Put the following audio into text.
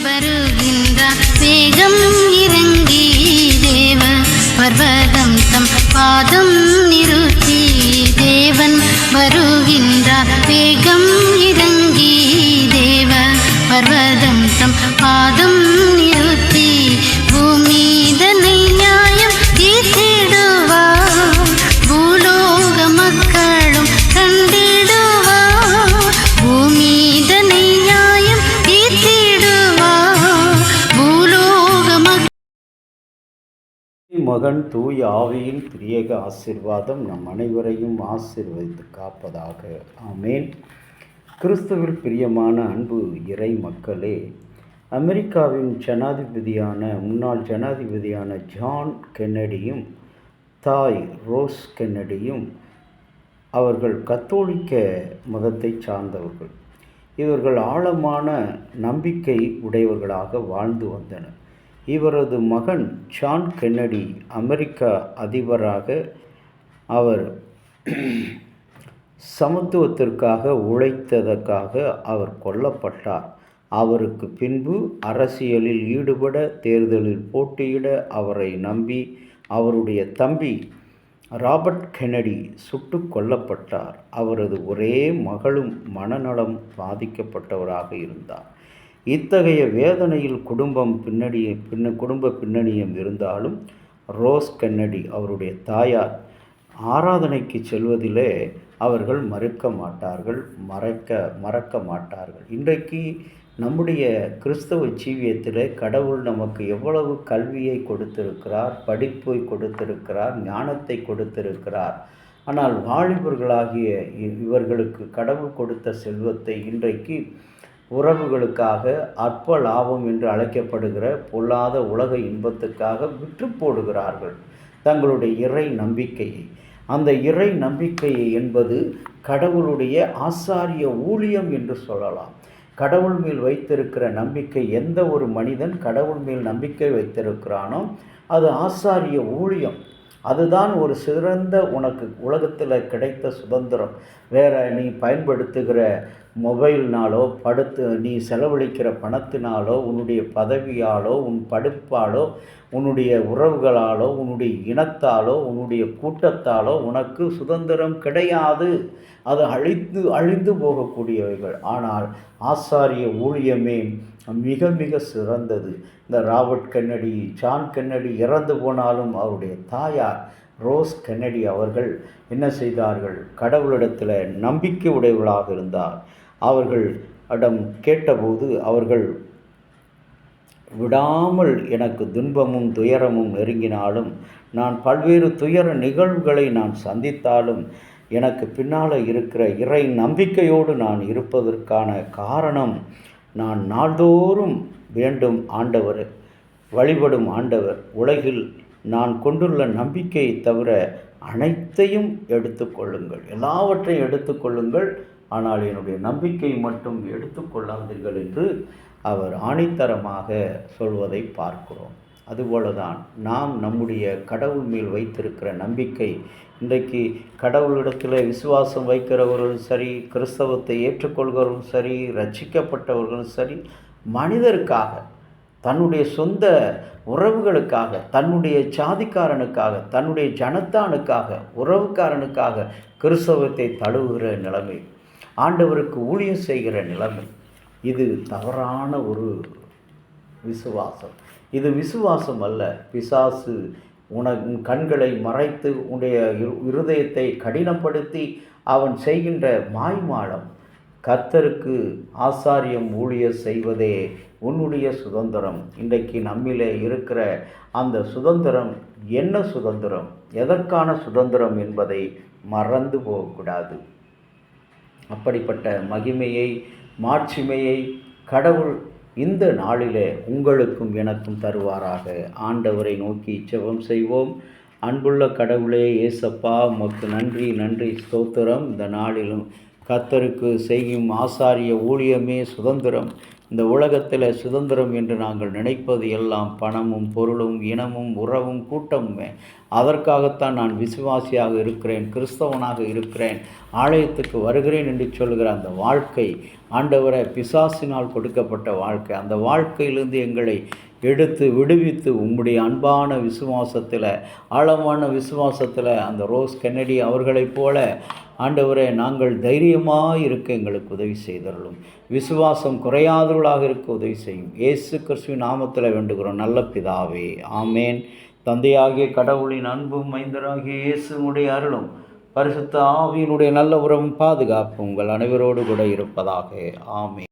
வருகின்றார் வேகம் இறங்கி தேவ பர்வதம் தம் பாதம் நிறுத்தி தேவன் வருகின்றார் வேகம் இறங்கி தேவ பர்வதம் தம் பாதம் நிறுத்தி பூமிதனை நியாயம் தீர்த்திடுவார் பூலோக மக்களும் கண்டிடுவார் பூமிதனை நியாயம் தீர்த்திடுவார் பூலோக மகன் தூய ஆவியின் திரியேக ஆசீர்வாதம் நம் அனைவரையும் ஆசீர்வதித்து காப்பதாக. ஆமேன். கிறிஸ்துவில் பிரியமான அன்பு இறை மக்களே, அமெரிக்காவின் முன்னாள் ஜனாதிபதியான ஜான் கென்னடியும் தாய் ரோஸ் கென்னடியும் அவர்கள் கத்தோலிக்க மதத்தை சார்ந்தவர்கள். இவர்கள் ஆழமான நம்பிக்கை உடையவர்களாக வாழ்ந்து வந்தனர். இவரது மகன் ஜான் கென்னடி அமெரிக்கா அதிபராக அவர் சமத்துவத்திற்காக உழைத்ததற்காக அவர் கொல்லப்பட்டார். அவருக்கு பின்பு அரசியலில் ஈடுபட தேர்தலில் போட்டியிட அவரை நம்பி அவருடைய தம்பி ராபர்ட் கென்னடி சுட்டு கொல்லப்பட்டார். அவரது ஒரே மகளும் மனநலம் பாதிக்கப்பட்டவராக இருந்தார். இத்தகைய வேதனையில் குடும்ப பின்னணியும் இருந்தாலும் ரோஸ் கென்னடி அவருடைய தாயார் ஆராதனைக்கு செல்வதிலே அவர்கள் மறக்க மாட்டார்கள். இன்றைக்கு நம்முடைய கிறிஸ்தவ ஜீவியத்தில் கடவுள் நமக்கு எவ்வளவு கல்வியை கொடுத்திருக்கிறார், படிப்பை கொடுத்திருக்கிறார், ஞானத்தை கொடுத்திருக்கிறார். ஆனால் வாலிபர்களாகிய இவர்களுக்கு கடவுள் கொடுத்த செல்வத்தை இன்றைக்கு உறவுகளுக்காக அற்ப லாபம் என்று அழைக்கப்படுகிற பொல்லாத உலக இன்பத்துக்காக விற்று போடுகிறார்கள் தங்களுடைய இறை நம்பிக்கையை. அந்த இறை நம்பிக்கை என்பது கடவுளுடைய ஆசாரிய ஊழியம் என்று சொல்லலாம். கடவுள் மேல் வைத்திருக்கிற நம்பிக்கை, எந்த ஒரு மனிதன் கடவுள் மேல் நம்பிக்கை வைத்திருக்கிறானோ அது ஆசாரிய ஊழியம். அதுதான் ஒரு சிறந்த உனக்கு உலகத்தில் கிடைத்த சுதந்திரம். வேறு நீ பயன்படுத்துகிற மொபைல்னாலோ நீ செலவழிக்கிற பணத்தினாலோ உன்னுடைய பதவியாலோ உன் படிப்பாலோ உன்னுடைய உறவுகளாலோ உன்னுடைய இனத்தாலோ உன்னுடைய கூட்டத்தாலோ உனக்கு சுதந்திரம் கிடையாது. அது அழிந்து போகக்கூடியவைகள். ஆனால் ஆசாரிய ஊழியமே மிக மிக சிறந்தது. இந்த ராபர்ட் கென்னடி, ஜான் கென்னடி இறந்து போனாலும் அவருடைய தாயார் ரோஸ் கென்னடி அவர்கள் என்ன செய்தார்கள்? கடவுளிடத்தில் நம்பிக்கை உடையவர்களாக இருந்தார். அவர்களிடம் கேட்டபோது அவர்கள் விடாமல் எனக்கு துன்பமும் துயரமும் நெருங்கினாலும் நான் பல்வேறு துயர நிகழ்வுகளை நான் சந்தித்தாலும் எனக்கு பின்னால் இருக்கிற இறை நம்பிக்கையோடு நான் இருப்பதற்கான காரணம், நான் நாள்தோறும் வேண்டும் ஆண்டவர், வழிபடும் ஆண்டவர். உலகில் நான் கொண்டுள்ள நம்பிக்கையை தவிர அனைத்தையும் எடுத்துக்கொள்ளுங்கள், எல்லாவற்றையும் எடுத்துக்கொள்ளுங்கள், ஆனால் என்னுடைய நம்பிக்கையை மட்டும் எடுத்துக்கொள்ளாதீர்கள் என்று அவர் ஆணித்தரமாக சொல்வதை பார்க்கிறோம். அதுபோலதான் நாம் நம்முடைய கடவுள் மேல் வைத்திருக்கிற நம்பிக்கை. இன்றைக்கு கடவுளிடத்தில் விசுவாசம் வைக்கிறவர்களும் சரி, கிறிஸ்தவத்தை ஏற்றுக்கொள்கிறவர்களும் சரி, ரட்சிக்கப்பட்டவர்களும் சரி, மனிதருக்காக, தன்னுடைய சொந்த உறவுகளுக்காக, தன்னுடைய சாதிக்காரனுக்காக, தன்னுடைய ஜனத்தானுக்காக, உறவுக்காரனுக்காக கிறிஸ்தவத்தை தழுவுகிற நிலைமை, ஆண்டவருக்கு ஊழியம் செய்கிற நிலைமை, இது தவறான ஒரு விசுவாசம். இது விசுவாசம் அல்ல. பிசாசு உன் கண்களை மறைத்து உன்னுடைய இருதயத்தை கடினப்படுத்தி அவன் செய்கின்ற மாய்மாலம். கர்த்தருக்கு ஆசாரியம் ஊழியம் செய்வதே உன்னுடைய சுதந்திரம். இன்றைக்கு நம்மிலே இருக்கிற அந்த சுதந்திரம் என்ன சுதந்திரம், எதற்கான சுதந்திரம் என்பதை மறந்து போகக்கூடாது. அப்படிப்பட்ட மகிமையை, மாட்சிமையை கடவுள் இந்த நாளிலே உங்களுக்கும் எனக்கும் தருவாராக. ஆண்டவரை நோக்கி ஜெபம் செய்வோம். அன்புள்ள கடவுளே, ஏசப்பா, உமக்கு நன்றி ஸ்தோத்திரம். இந்த நாளிலும் கர்த்தருக்கு செய்யும் ஆசாரிய ஊழியமே சுதந்திரம். இந்த உலகத்தில் சுதந்திரம் என்று நாங்கள் நினைப்பது எல்லாம் பணமும் பொருளும் இனமும் உறவும் கூட்டமுமே. அதற்காகத்தான் நான் விசுவாசியாக இருக்கிறேன், கிறிஸ்தவனாக இருக்கிறேன், ஆலயத்துக்கு வருகிறேன் என்று சொல்கிற அந்த வாழ்க்கை ஆண்டவரை பிசாசினால் கொடுக்கப்பட்ட வாழ்க்கை. அந்த வாழ்க்கையிலிருந்து எங்களை எடுத்து விடுவித்து உம்முடைய அன்பான விசுவாசத்தில், ஆழமான விசுவாசத்தில் அந்த ரோஸ் கென்னடி அவர்களைப் போல ஆண்டவரே நாங்கள் தைரியமாக இருக்க எங்களுக்கு உதவி செய்தருளும். விசுவாசம் குறையாதவர்களாக இருக்க உதவி செய்யும். இயேசு கிறிஸ்துவின் நாமத்தில் வேண்டுகிறோம் நல்ல பிதாவே, ஆமேன். தந்தையாகிய கடவுளின் அன்பும் மைந்தராகிய இயேசுனுடைய அருளும் பரிசுத்த ஆவியினுடைய நல்ல உறவும் பாதுகாப்பு உங்கள் அனைவரோடு கூட இருப்பதாக. ஆமேன்.